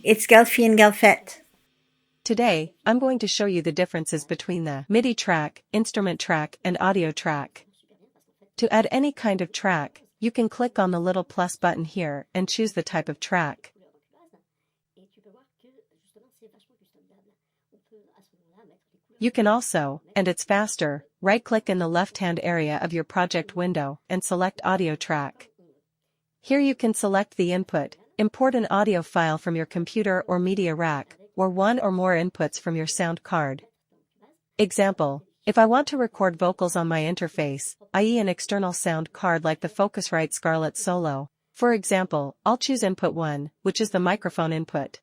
it's Galfi Galfette. Today, I'm going to show you the differences between the MIDI track, instrument track, and audio track. To add any kind of track, you can click on the little plus button here and choose the type of track. You can also, and it's faster, right-click in the left-hand area of your project window and select Audio Track. Here you can select the input, import an audio file from your computer or media rack, or one or more inputs from your sound card. Example: if I want to record vocals on my interface, i.e. an external sound card like the Focusrite Scarlett Solo, for example, I'll choose input 1, which is the microphone input.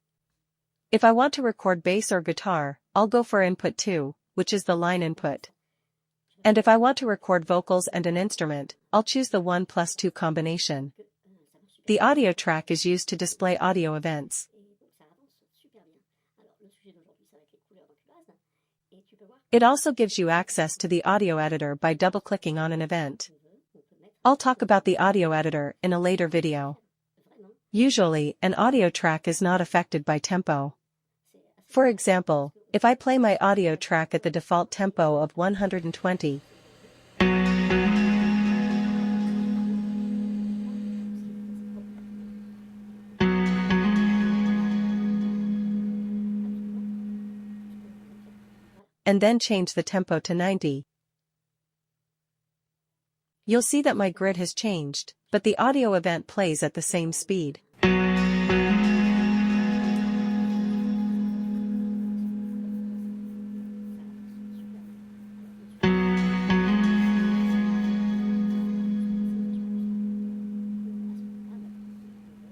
If I want to record bass or guitar, I'll go for input 2, which is the line input. And if I want to record vocals and an instrument, I'll choose the 1+2 combination. The audio track is used to display audio events. It also gives you access to the audio editor by double-clicking on an event. I'll talk about the audio editor in a later video. Usually, an audio track is not affected by tempo. For example, if I play my audio track at the default tempo of 120, and then change the tempo to 90, you'll see that my grid has changed, but the audio event plays at the same speed.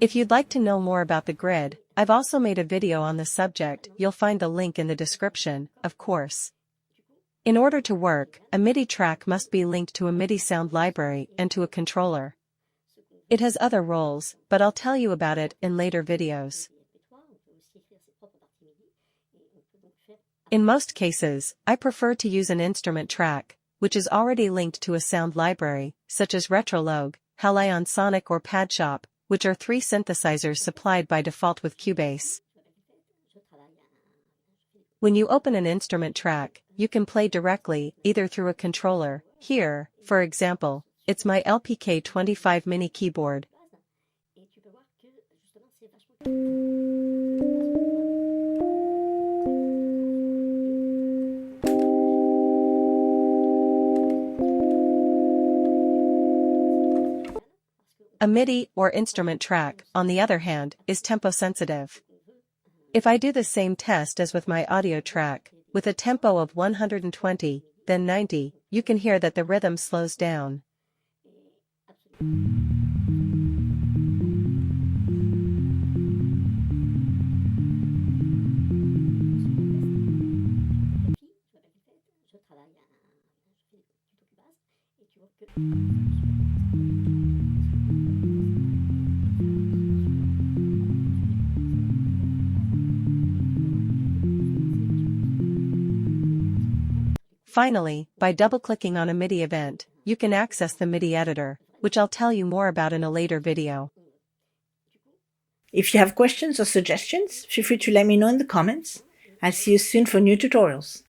If you'd like to know more about the grid, I've also made a video on the subject. You'll find the link in the description, of course. In order to work, a MIDI track must be linked to a MIDI sound library and to a controller. It has other roles, but I'll tell you about it in later videos. In most cases, I prefer to use an instrument track, which is already linked to a sound library, such as Retrolog, Halion Sonic or PadShop, which are 3 synthesizers supplied by default with Cubase. When you open an instrument track, you can play directly, either through a controller. Here, for example, it's my LPK25 mini keyboard. A MIDI or instrument track, on the other hand, is tempo sensitive. If I do the same test as with my audio track, with a tempo of 120, then 90, you can hear that the rhythm slows down. Finally, by double-clicking on a MIDI event, you can access the MIDI editor, which I'll tell you more about in a later video. If you have questions or suggestions, feel free to let me know in the comments. I'll see you soon for new tutorials.